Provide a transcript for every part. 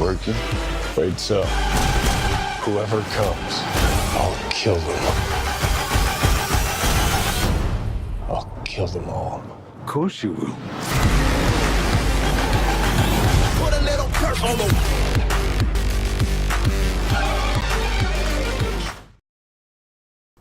working? Afraid so. Whoever comes, I'll kill them. I'll kill them all. Of course you will. Put a little curve on them.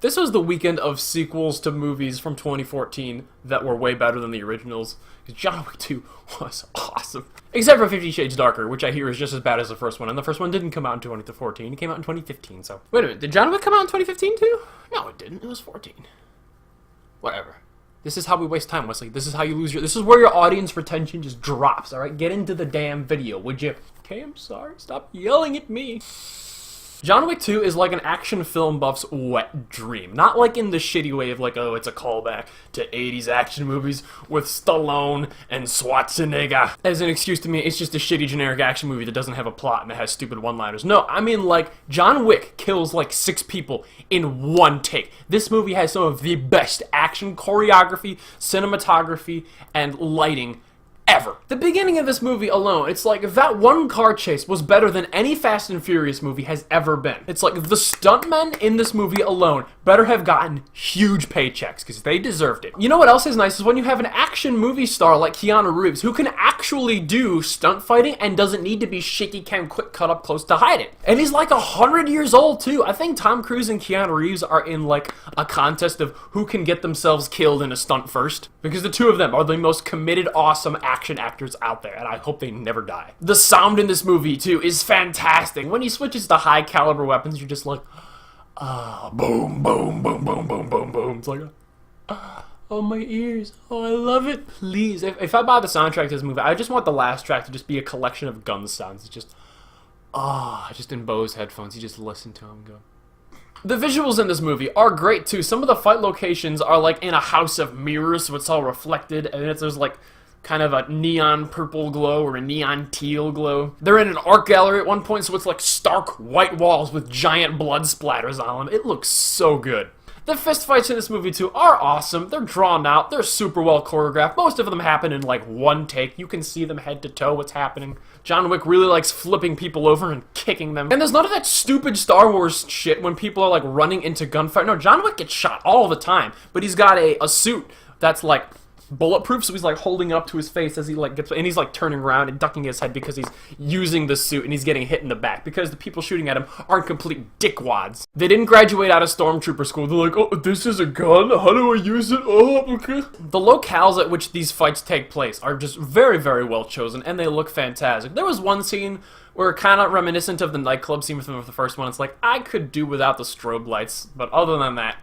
This was the weekend of sequels to movies from 2014 that were way better than the originals. Because John Wick 2 was awesome. Except for 50 Shades Darker, which I hear is just as bad as the first one. And the first one didn't come out in 2014. It came out in 2015, so... Wait a minute, did John Wick come out in 2015 too? No, it didn't. It was 14. Whatever. This is how we waste time, Wesley. This is how you lose your... This is where your audience retention just drops, alright? Get into the damn video, would you? Okay, I'm sorry. Stop yelling at me. John Wick 2 is like an action film buff's wet dream. Not like in the shitty way of like, oh, it's a callback to 80s action movies with Stallone and Schwarzenegger. As an excuse to me, it's just a shitty generic action movie that doesn't have a plot and it has stupid one-liners. No, I mean like, John Wick kills like 6 people in one take. This movie has some of the best action choreography, cinematography, and lighting ever. The beginning of this movie alone, it's like that one car chase was better than any Fast and Furious movie has ever been. It's like the stuntmen in this movie alone better have gotten huge paychecks because they deserved it. You know what else is nice is when you have an action movie star like Keanu Reeves who can actually do stunt fighting and doesn't need to be shaky cam quick cut up close to hide it. And he's like 100 years old too. I think Tom Cruise and Keanu Reeves are in like a contest of who can get themselves killed in a stunt first because the two of them are the most committed, awesome action actors out there, and I hope they never die. The sound in this movie, too, is fantastic. When he switches to high caliber weapons, you're just like, ah, boom, boom, boom, boom, boom, boom, boom. It's like, oh, my ears. Oh, I love it. Please. If I buy the soundtrack to this movie, I just want the last track to just be a collection of gun sounds. It's just, just in Bo's headphones. You just listen to them go. The visuals in this movie are great, too. Some of the fight locations are, like, in a house of mirrors, so it's all reflected, and there's, like, kind of a neon purple glow or a neon teal glow. They're in an art gallery at one point, so it's like stark white walls with giant blood splatters on them. It looks so good. The fist fights in this movie, too, are awesome. They're drawn out. They're super well choreographed. Most of them happen in, like, one take. You can see them head to toe what's happening. John Wick really likes flipping people over and kicking them. And there's none of that stupid Star Wars shit when people are, like, running into gunfight. No, John Wick gets shot all the time, but he's got a suit that's, like, bulletproof, so he's like holding up to his face as he like gets, and he's like turning around and ducking his head because he's using the suit and he's getting hit in the back because the people shooting at him aren't complete dickwads. They didn't graduate out of stormtrooper school. They're like, oh, this is a gun? How do I use it? Oh, okay. The locales at which these fights take place are just very, very well chosen, and they look fantastic. There was one scene where kind of reminiscent of the nightclub scene from the first one. It's like, I could do without the strobe lights, but other than that,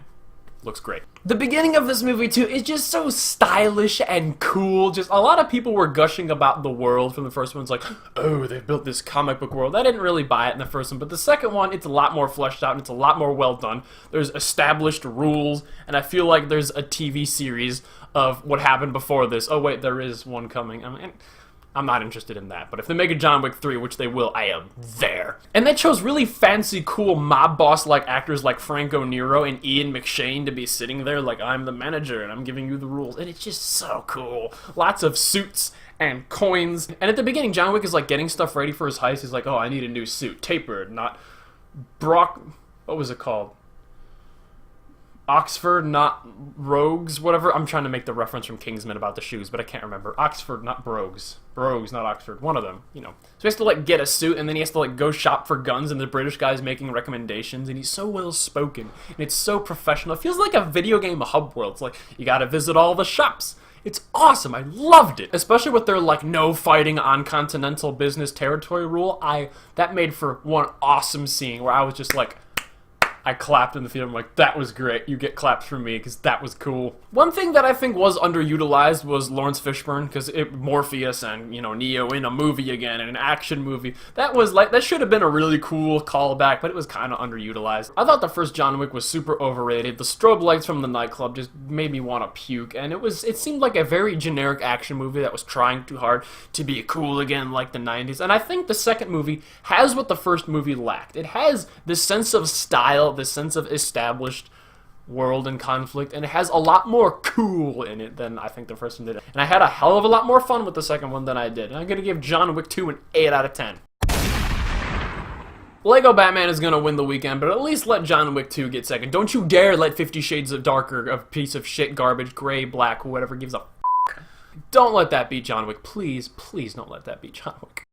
looks great. The beginning of this movie, too, is just so stylish and cool. Just a lot of people were gushing about the world from the first one. It's like, oh, they built this comic book world. I didn't really buy it in the first one, but the second one, it's a lot more fleshed out and it's a lot more well done. There's established rules, and I feel like there's a TV series of what happened before this. Oh, wait, there is one coming. I mean, I'm not interested in that, but if they make a John Wick 3, which they will, I am there. And they chose really fancy, cool mob boss-like actors like Franco Nero and Ian McShane to be sitting there like, I'm the manager and I'm giving you the rules, and it's just so cool. Lots of suits and coins, and at the beginning, John Wick is like getting stuff ready for his heist. He's like, oh, I need a new suit. Tapered, not what was it called? Oxford, not Rogues, whatever. I'm trying to make the reference from Kingsman about the shoes, but I can't remember. Oxford, not Brogues. Brogues, not Oxford. One of them, you know. So he has to, like, get a suit, and then he has to, like, go shop for guns, and the British guy's making recommendations, and he's so well-spoken, and it's so professional. It feels like a video game hub world. It's like, you gotta visit all the shops. It's awesome. I loved it. Especially with their, like, no fighting on continental business territory rule. That made for one awesome scene where I was just like, I clapped in the theater. I'm like, that was great. You get claps from me because that was cool. One thing that I think was underutilized was Lawrence Fishburne, because Morpheus and, you know, Neo in a movie again, in an action movie. That should have been a really cool callback, but it was kind of underutilized. I thought the first John Wick was super overrated. The strobe lights from the nightclub just made me want to puke, and it seemed like a very generic action movie that was trying too hard to be cool again like the 90s. And I think the second movie has what the first movie lacked. It has this sense of style, this sense of established world and conflict, and it has a lot more cool in it than I think the first one did. And I had a hell of a lot more fun with the second one than I did. And I'm going to give John Wick 2 an 8 out of 10. Lego Batman is gonna win the weekend, but at least let John Wick 2 get second. Don't you dare let 50 Shades of Darker, a piece of shit, garbage, gray, black, whatever gives a f***. Don't let that beat John Wick. Please, please don't let that beat John Wick.